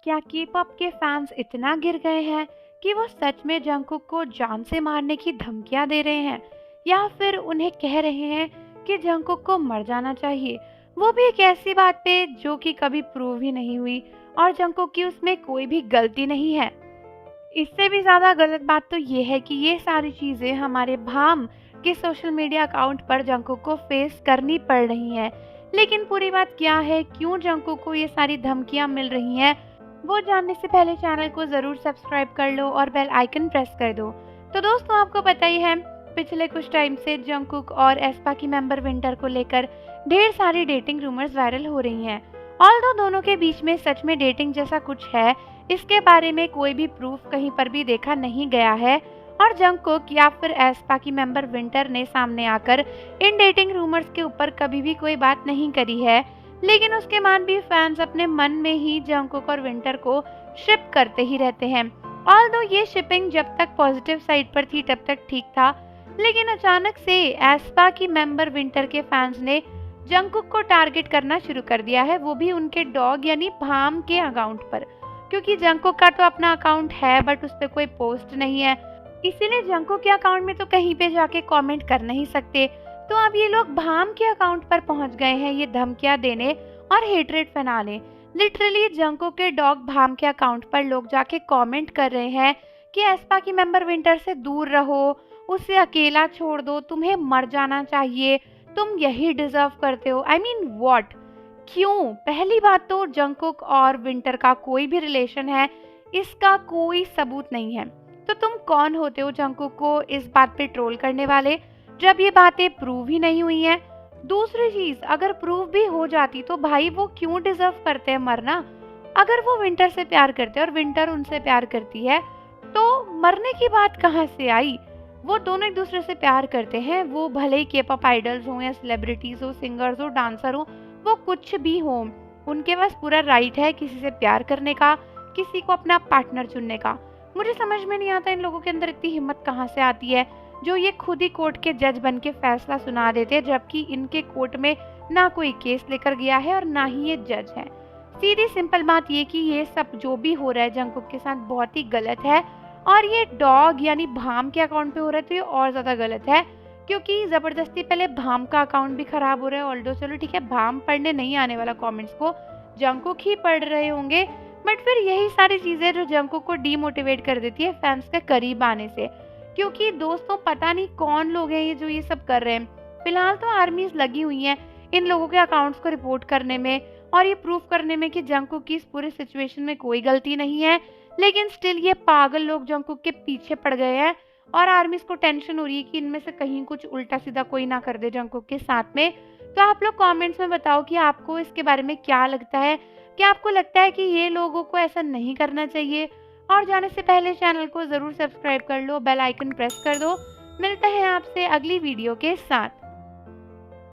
क्या के-पॉप के फैंस इतना गिर गए हैं कि वो सच में जंगकुक को जान से मारने की धमकियां दे रहे हैं, या फिर उन्हें कह रहे हैं कि जंगकुक को मर जाना चाहिए, वो भी एक ऐसी बात पे जो कि कभी प्रूव ही नहीं हुई और जंगकुक की उसमें कोई भी गलती नहीं है। इससे भी ज़्यादा गलत बात तो ये है कि ये सारी चीज़ें हमारे भाम के सोशल मीडिया अकाउंट पर जंगकुक को फेस करनी पड़ रही हैं। लेकिन पूरी बात क्या है, क्यों जंगकुक को ये सारी धमकियाँ मिल रही हैं, वो जानने से पहले चैनल को ज़रूर सब्सक्राइब कर लो और बेल आइकन प्रेस कर दो। तो दोस्तों, आपको पता ही है, पिछले कुछ टाइम से जंगकुक और एस्पा की मेंबर विंटर को लेकर ढेर सारी डेटिंग रूमर्स वायरल हो रही हैं। ऑल्दो दोनों के बीच में सच में डेटिंग जैसा कुछ है, इसके बारे में कोई भी प्रूफ कहीं पर भी देखा नहीं गया है और जंगकुक या फिर एस्पा की मेंबर विंटर ने सामने आकर इन डेटिंग रूमर्स के ऊपर कभी भी कोई बात नहीं करी है। लेकिन उसके बाद भी फैंस अपने मन में ही जंगकुक और विंटर को शिप करते ही रहते हैं। ऑल्दो ये शिपिंग जब तक पॉजिटिव साइड पर थी तब तक ठीक था, लेकिन अचानक से एस्पा की मेंबर विंटर के फैंस ने जंगकुक को टारगेट करना शुरू कर दिया है, वो भी उनके डॉग यानी भाम के अकाउंट पर। क्योंकि जंगकुक का तो अपना अकाउंट है बट उस पर कोई पोस्ट नहीं है, इसीलिए जंगकुक के अकाउंट में तो कहीं पे जाके कमेंट कर नहीं सकते। तो अब ये लोग भाम के अकाउंट पर पहुंच गए हैं ये धमकियां देने और हेटरेट फैलाने। लिटरली जंगकुक के डॉग भाम के अकाउंट पर लोग जाके कमेंट कर रहे हैं कि एस्पा की मेंबर विंटर से दूर रहो, उसे अकेला छोड़ दो, तुम्हें मर जाना चाहिए, तुम यही डिजर्व करते हो। आई मीन व्हाट, क्यों? पहली बात तो जंगकुक और विंटर का कोई भी रिलेशन है, इसका कोई सबूत नहीं है। तो तुम कौन होते हो जंगकुक को इस बात पे ट्रोल करने वाले, जब ये बातें प्रूव ही नहीं हुई हैं। दूसरी चीज, अगर प्रूव भी हो जाती तो भाई वो क्यों डिजर्व करते हैं मरना? अगर वो विंटर से प्यार करते हैं और विंटर उनसे प्यार करती है, तो मरने की बात कहाँ से आई? वो दोनों एक दूसरे से प्यार करते हैं, वो भले ही के-पॉप आइडल्स हो या सेलिब्रिटीज हो, सिंगर्स हो, डांसर हो, वो कुछ भी हो, उनके पास पूरा राइट है किसी से प्यार करने का, किसी को अपना पार्टनर चुनने का। मुझे समझ में नहीं आता इन लोगों के अंदर इतनी हिम्मत कहाँ से आती है, जो ये खुद ही कोर्ट के जज बन के फैसला सुना देते हैं, जबकि इनके कोर्ट में ना कोई केस लेकर गया है और ना ही ये जज है। सीधी सिंपल बात ये कि ये सब जो भी हो रहा है जंगकुक के साथ बहुत ही गलत है, और ये डॉग यानी भाम के अकाउंट पे हो रहा है तो ये और ज्यादा गलत है, क्योंकि जबरदस्ती पहले भाम का अकाउंट भी खराब हो रहा है। ऑल्दो चलो ठीक है, भाम पढ़ने नहीं आने वाला कमेंट्स को, जंगकुक ही पढ़ रहे होंगे, बट फिर यही सारी चीजें जो जंगकुक को डीमोटिवेट कर देती है फैंस के करीब आने से। क्योंकि दोस्तों, पता नहीं कौन लोग हैं ये जो ये सब कर रहे हैं। फिलहाल तो आर्मीज लगी हुई हैं इन लोगों के अकाउंट्स को रिपोर्ट करने में और ये प्रूव करने में कि जंगकुक की इस पूरे सिचुएशन में कोई गलती नहीं है, लेकिन स्टिल ये पागल लोग जंगकुक के पीछे पड़ गए हैं और आर्मीज को टेंशन हो रही है कि इनमें से कहीं कुछ उल्टा सीधा कोई ना कर दे जंगकुक के साथ में। तो आप लोग कमेंट्स में बताओ कि आपको इसके बारे में क्या लगता है, क्या आपको लगता है कि ये लोगों को ऐसा नहीं करना चाहिए? और जाने से पहले चैनल को ज़रूर सब्सक्राइब कर लो, बेल आइकन प्रेस कर दो। मिलते हैं आपसे अगली वीडियो के साथ।